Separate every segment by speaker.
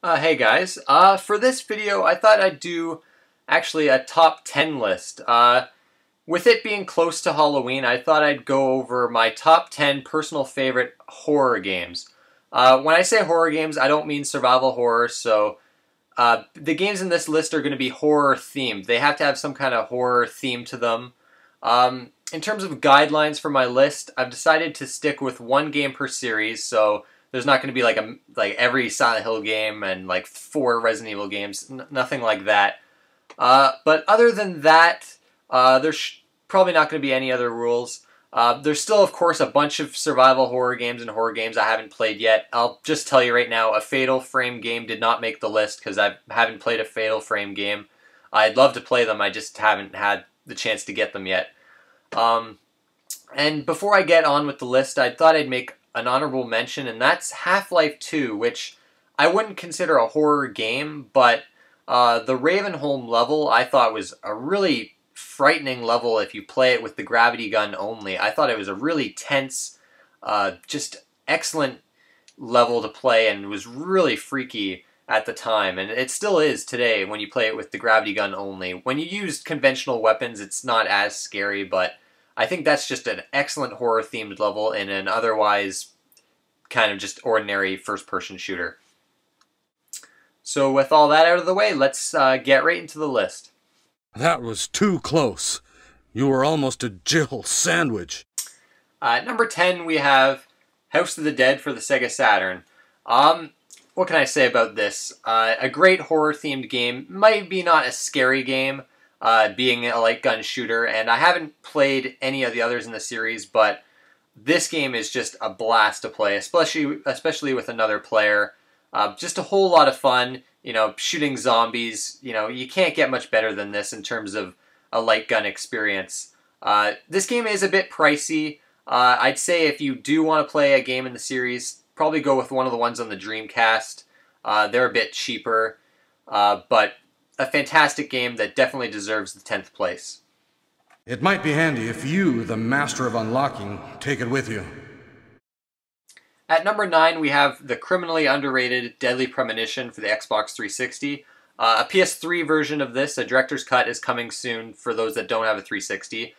Speaker 1: Hey guys, for this video I thought I'd do actually a top 10 list. With it being close to Halloween, I thought I'd go over my top 10 personal favorite horror games. When I say horror games, I don't mean survival horror, so the games in this list are going to be horror themed. They have to have some kind of horror theme to them. In terms of guidelines for my list, I've decided to stick with one game per series, so there's not going to be like every Silent Hill game and like 4 Resident Evil games, nothing like that. But other than that, there's probably not going to be any other rules. There's still, of course, a bunch of survival horror games and horror games I haven't played yet. I'll just tell you right now, a Fatal Frame game did not make the list because I haven't played a Fatal Frame game. I'd love to play them, I just haven't had the chance to get them yet. And before I get on with the list, I thought I'd make an honorable mention, and that's Half-Life 2, which I wouldn't consider a horror game, but the Ravenholm level I thought was a really frightening level if you play it with the gravity gun only. I thought it was a really tense, just excellent level to play, and was really freaky at the time, and it still is today when you play it with the gravity gun only. When you use conventional weapons, it's not as scary, but I think that's just an excellent horror-themed level in an otherwise kind of just ordinary first-person shooter. So with all that out of the way, let's get right into the list.
Speaker 2: That was too close. You were almost a Jill sandwich.
Speaker 1: At number 10, we have House of the Dead for the Sega Saturn. What can I say about this? A great horror-themed game. Might be not a scary game, being a light gun shooter, and I haven't played any of the others in the series, but this game is just a blast to play, especially with another player. Just a whole lot of fun, you know, shooting zombies. You know, you can't get much better than this in terms of a light gun experience. This game is a bit pricey. I'd say if you do want to play a game in the series, probably go with one of the ones on the Dreamcast. They're a bit cheaper, but a fantastic game that definitely deserves the 10th place.
Speaker 2: It might be handy if you, the master of unlocking, take it with you.
Speaker 1: At number 9, we have the criminally underrated Deadly Premonition for the Xbox 360. A PS3 version of this, a director's cut, is coming soon for those that don't have a 360.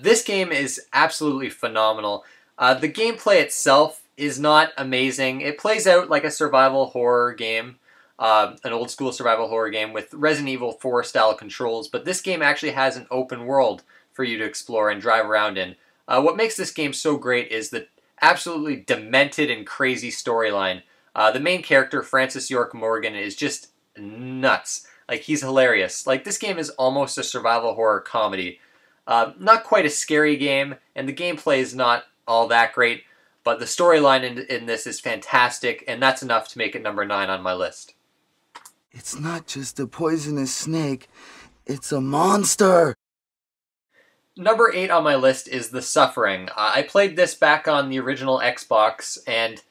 Speaker 1: This game is absolutely phenomenal. The gameplay itself is not amazing. It plays out like a survival horror game, an old school survival horror game with Resident Evil 4 style controls, but this game actually has an open world for you to explore and drive around in. What makes this game so great is the absolutely demented and crazy storyline. The main character, Francis York Morgan, is just nuts. Like, he's hilarious. Like, this game is almost a survival horror comedy. Not quite a scary game, and the gameplay is not all that great, but the storyline in this is fantastic, and that's enough to make it number 9 on my list.
Speaker 3: It's not just a poisonous snake, it's a monster!
Speaker 1: Number 8 on my list is The Suffering. I played this back on the original Xbox, and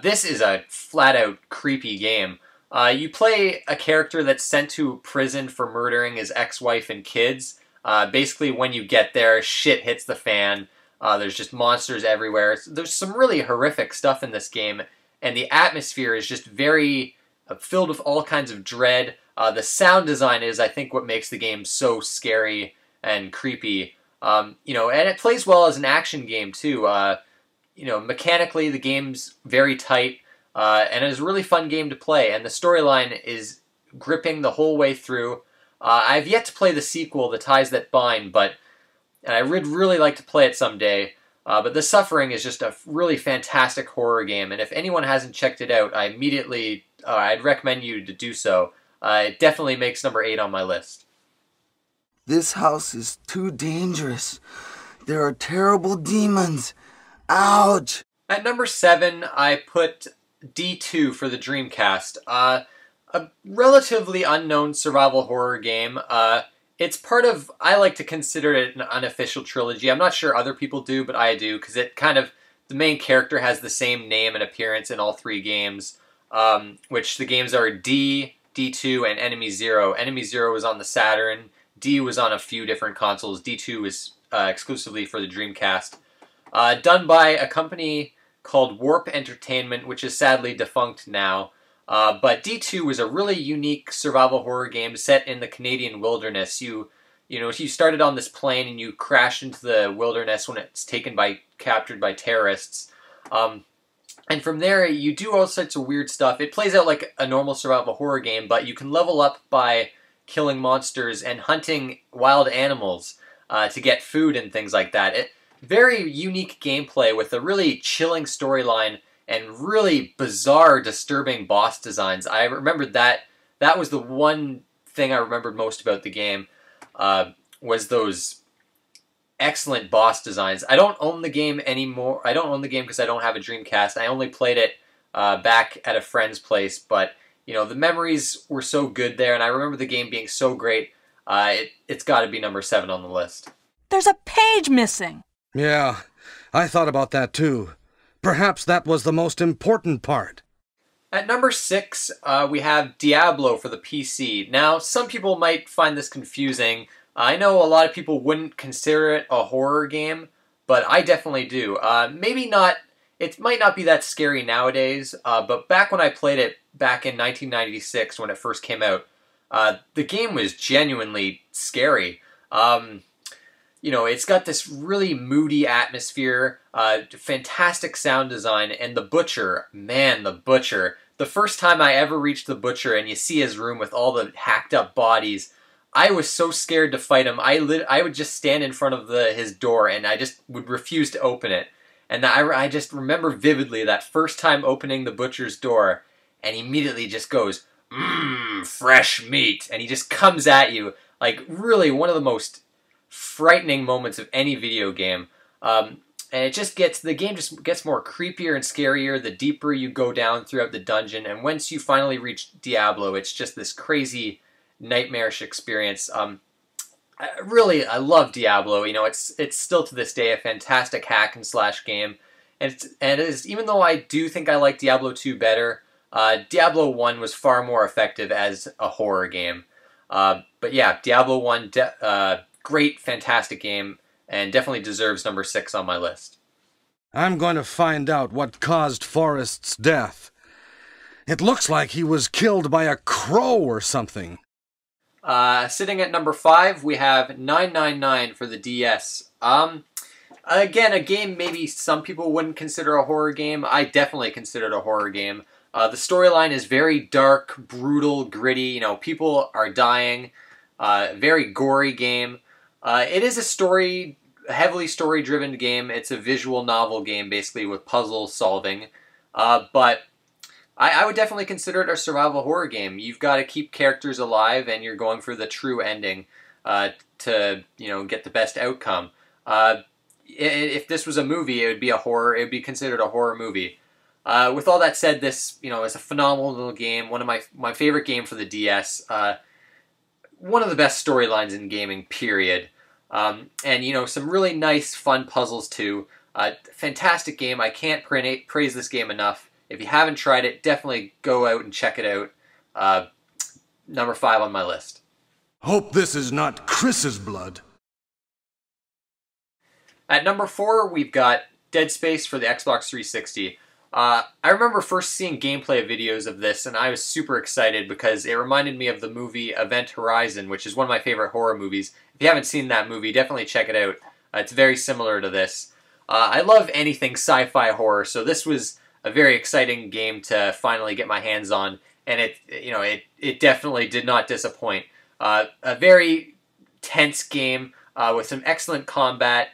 Speaker 1: this is a flat-out creepy game. You play a character that's sent to prison for murdering his ex-wife and kids. Basically, when you get there, shit hits the fan. There's just monsters everywhere. There's some really horrific stuff in this game, and the atmosphere is just very filled with all kinds of dread. The sound design is, I think, what makes the game so scary and creepy. You know, and it plays well as an action game, too. You know, mechanically, the game's very tight, and it's a really fun game to play, and the storyline is gripping the whole way through. I've yet to play the sequel, The Ties That Bind, and I would really like to play it someday. But The Suffering is just a really fantastic horror game, and if anyone hasn't checked it out, I'd recommend you to do so. It definitely makes number 8 on my list.
Speaker 3: This house is too dangerous. There are terrible demons. Ouch!
Speaker 1: At number 7, I put D2 for the Dreamcast. A relatively unknown survival horror game. It's part of, I like to consider it an unofficial trilogy. I'm not sure other people do, but I do, because it kind of, the main character has the same name and appearance in all 3 games, which the games are D, D2, and Enemy Zero. Enemy Zero was on the Saturn, D was on a few different consoles, D2 was exclusively for the Dreamcast. Done by a company called Warp Entertainment, which is sadly defunct now. But D2 was a really unique survival horror game set in the Canadian wilderness. You started on this plane and you crashed into the wilderness when it's captured by terrorists. And from there, you do all sorts of weird stuff. It plays out like a normal survival horror game, but you can level up by killing monsters and hunting wild animals to get food and things like that. Very unique gameplay with a really chilling storyline and really bizarre, disturbing boss designs. I remembered that was the one thing I remembered most about the game, was those excellent boss designs. I don't own the game anymore. I don't own the game because I don't have a Dreamcast. I only played it back at a friend's place, but the memories were so good there, and I remember the game being so great. It's got to be number 7 on the list.
Speaker 4: There's a page missing.
Speaker 2: Yeah, I thought about that too. Perhaps that was the most important part.
Speaker 1: At number 6, we have Diablo for the PC. Now, some people might find this confusing. I know a lot of people wouldn't consider it a horror game, but I definitely do. Maybe not, it might not be that scary nowadays, but back when I played it back in 1996 when it first came out, the game was genuinely scary. It's got this really moody atmosphere, fantastic sound design, and the Butcher, man, the Butcher. The first time I ever reached the Butcher and you see his room with all the hacked up bodies, I was so scared to fight him. I would just stand in front of his door and I just would refuse to open it. And I just remember vividly that first time opening the Butcher's door, and he immediately just goes, mmm, fresh meat. And he just comes at you. Like, really one of the most frightening moments of any video game. And the game just gets more creepier and scarier the deeper you go down throughout the dungeon. And once you finally reach Diablo, it's just this crazy, nightmarish experience. I love Diablo. It's still to this day a fantastic hack and slash game. And it is, even though I do think I like Diablo 2 better, Diablo 1 was far more effective as a horror game. But yeah, Diablo 1, great, fantastic game, and definitely deserves number 6 on my list.
Speaker 2: I'm going to find out what caused Forrest's death. It looks like he was killed by a crow or something.
Speaker 1: Sitting at number 5, we have 999 for the DS. Again, a game maybe some people wouldn't consider a horror game. I definitely consider it a horror game. The storyline is very dark, brutal, gritty. People are dying. Very gory game. It is a heavily story-driven game. It's a visual novel game, basically, with puzzle solving. But I would definitely consider it a survival horror game. You've got to keep characters alive, and you're going for the true ending to get the best outcome. If this was a movie, it would be a horror. It would be considered a horror movie. With all that said, this is a phenomenal little game. One of my favorite game for the DS. One of the best storylines in gaming, period. And some really nice, fun puzzles too. Fantastic game. I can't praise this game enough. If you haven't tried it, definitely go out and check it out. Number 5 on my list.
Speaker 2: Hope this is not Chris's blood.
Speaker 1: At number 4, we've got Dead Space for the Xbox 360. I remember first seeing gameplay videos of this, and I was super excited because it reminded me of the movie Event Horizon, which is one of my favorite horror movies. If you haven't seen that movie, definitely check it out. It's very similar to this. I love anything sci-fi horror, so this was a very exciting game to finally get my hands on, and it definitely did not disappoint. A very tense game with some excellent combat.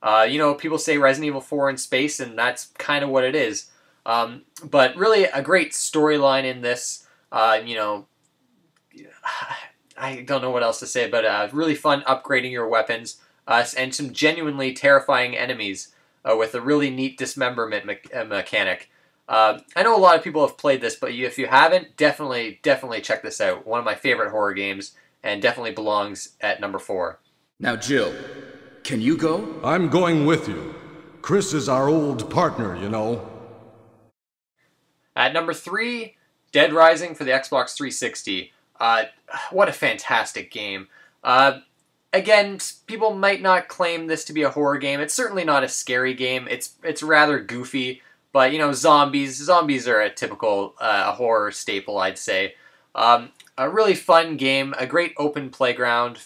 Speaker 1: People say Resident Evil 4 in space, and that's kind of what it is. But really a great storyline in this. I don't know what else to say, but really fun upgrading your weapons, and some genuinely terrifying enemies with a really neat dismemberment mechanic. I know a lot of people have played this, but if you haven't, definitely check this out. One of my favorite horror games, and definitely belongs at number 4.
Speaker 5: Now, Jill, can you go?
Speaker 2: I'm going with you. Chris is our old partner,
Speaker 1: At number 3, Dead Rising for the Xbox 360. What a fantastic game. Again, people might not claim this to be a horror game. It's certainly not a scary game. It's rather goofy, But, you know, zombies are a typical horror staple, I'd say. A really fun game, a great open playground,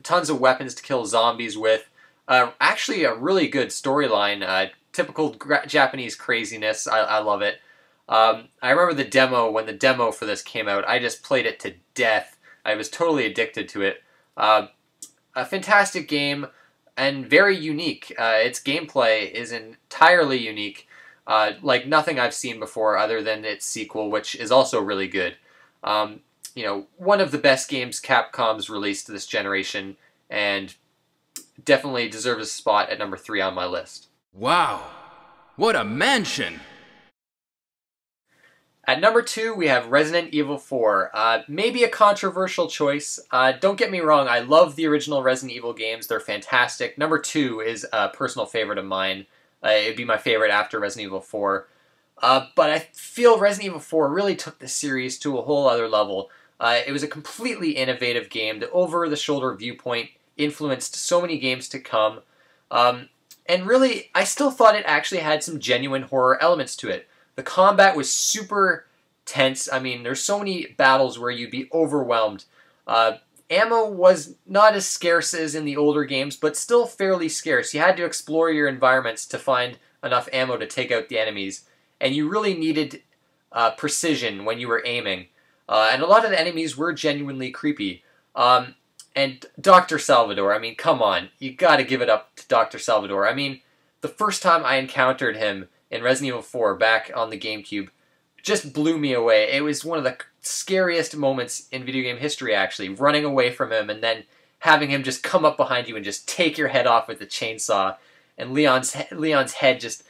Speaker 1: tons of weapons to kill zombies with. Actually, a really good storyline, typical Japanese craziness. I love it. I remember the demo, when the demo for this came out, I just played it to death. I was totally addicted to it. A fantastic game and very unique. Its gameplay is entirely unique, like nothing I've seen before other than its sequel, which is also really good. You know, one of the best games Capcom's released this generation, and definitely deserves a spot at number 3 on my list.
Speaker 5: Wow, what a mansion!
Speaker 1: At number 2, we have Resident Evil 4. Maybe a controversial choice. Don't get me wrong, I love the original Resident Evil games. They're fantastic. Number 2 is a personal favorite of mine. It'd be my favorite after Resident Evil 4. But I feel Resident Evil 4 really took the series to a whole other level. It was a completely innovative game. The over-the-shoulder viewpoint influenced so many games to come. And really, I still thought it actually had some genuine horror elements to it. The combat was super tense. I mean, there's so many battles where you'd be overwhelmed. Ammo was not as scarce as in the older games, but still fairly scarce. You had to explore your environments to find enough ammo to take out the enemies. And you really needed precision when you were aiming. And a lot of the enemies were genuinely creepy. And Dr. Salvador, I mean, come on. You gotta give it up to Dr. Salvador. I mean, the first time I encountered him in Resident Evil 4 back on the GameCube just blew me away. It was one of the scariest moments in video game history, actually, running away from him and then having him just come up behind you and just take your head off with the chainsaw. And Leon's head just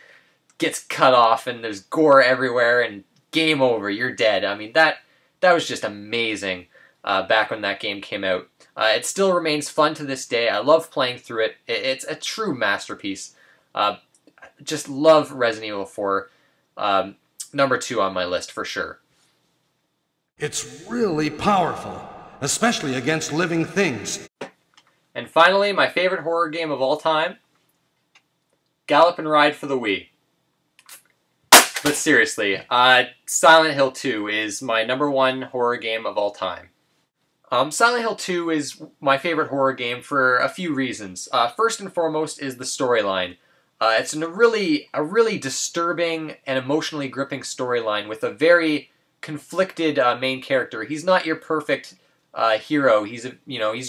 Speaker 1: gets cut off and there's gore everywhere and game over, you're dead. I mean, that was just amazing back when that game came out. It still remains fun to this day. I love playing through it. It's a true masterpiece. Just love Resident Evil 4. Number 2 on my list for sure.
Speaker 2: It's really powerful, especially against living things.
Speaker 1: And finally, my favorite horror game of all time, Gallop and Ride for the Wii. But seriously, Silent Hill 2 is my number 1 horror game of all time. Silent Hill 2 is my favorite horror game for a few reasons. First and foremost is the storyline. It's a really disturbing and emotionally gripping storyline with a very conflicted main character. He's not your perfect hero. He's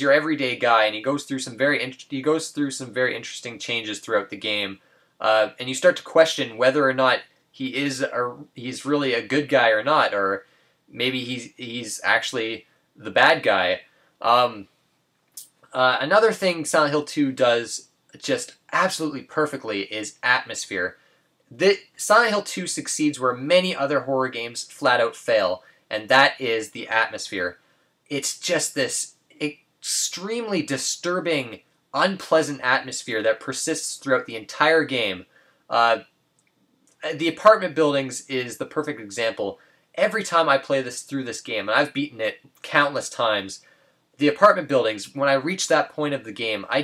Speaker 1: your everyday guy, and he goes through some very interesting changes throughout the game. And you start to question whether or not he's really a good guy or not, or maybe he's actually the bad guy. Another thing Silent Hill 2 does just absolutely perfectly is atmosphere. Silent Hill 2 succeeds where many other horror games flat out fail, and that is the atmosphere. It's just this extremely disturbing, unpleasant atmosphere that persists throughout the entire game. The apartment buildings is the perfect example. Every time I play through this game, and I've beaten it countless times, the apartment buildings, when I reach that point of the game, I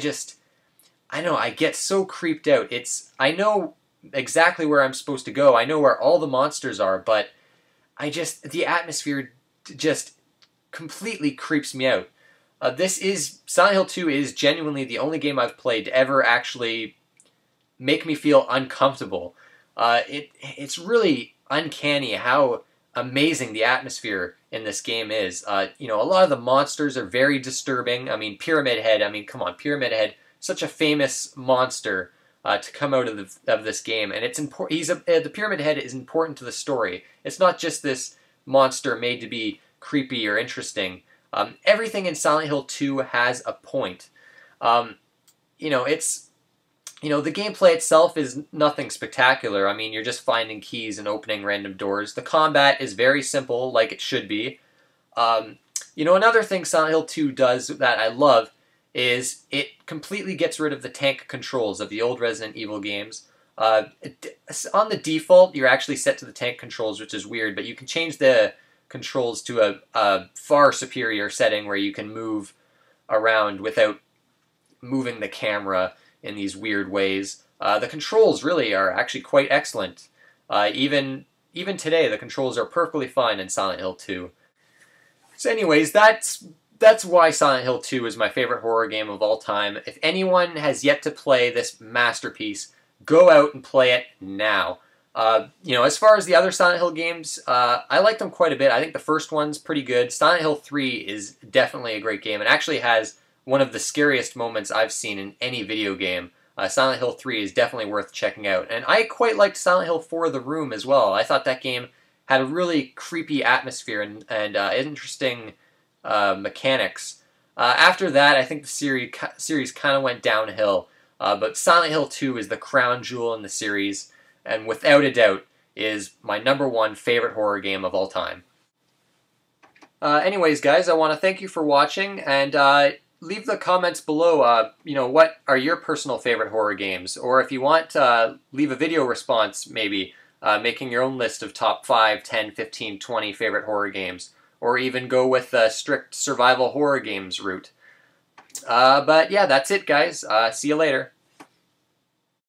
Speaker 1: get so creeped out. I know exactly where I'm supposed to go. I know where all the monsters are, but the atmosphere just completely creeps me out. Silent Hill 2 is genuinely the only game I've played to ever actually make me feel uncomfortable. It's really uncanny how amazing the atmosphere in this game is. A lot of the monsters are very disturbing. I mean, Pyramid Head, come on, Pyramid Head, such a famous monster to come out of this game, and it's important. The Pyramid Head is important to the story. It's not just this monster made to be creepy or interesting. Everything in Silent Hill 2 has a point. The gameplay itself is nothing spectacular. I mean, you're just finding keys and opening random doors. The combat is very simple, like it should be. Another thing Silent Hill 2 does that I love is it completely gets rid of the tank controls of the old Resident Evil games. On the default, you're actually set to the tank controls, which is weird, but you can change the controls to a far superior setting where you can move around without moving the camera in these weird ways. The controls really are actually quite excellent. Even today, the controls are perfectly fine in Silent Hill 2. So anyways, that's why Silent Hill 2 is my favorite horror game of all time. If anyone has yet to play this masterpiece, go out and play it now. As far as the other Silent Hill games, I like them quite a bit. I think the first one's pretty good. Silent Hill 3 is definitely a great game and actually has one of the scariest moments I've seen in any video game. Silent Hill 3 is definitely worth checking out. And I quite liked Silent Hill 4 The Room as well. I thought that game had a really creepy atmosphere and interesting mechanics. After that, I think the series kind of went downhill. But Silent Hill 2 is the crown jewel in the series, and without a doubt is my #1 favorite horror game of all time. Anyways, guys, I want to thank you for watching, and leave the comments below, what are your personal favorite horror games? Or if you want, leave a video response, maybe, making your own list of top 5, 10, 15, 20 favorite horror games. Or even go with the strict survival horror games route. But yeah, that's it, guys. See you later.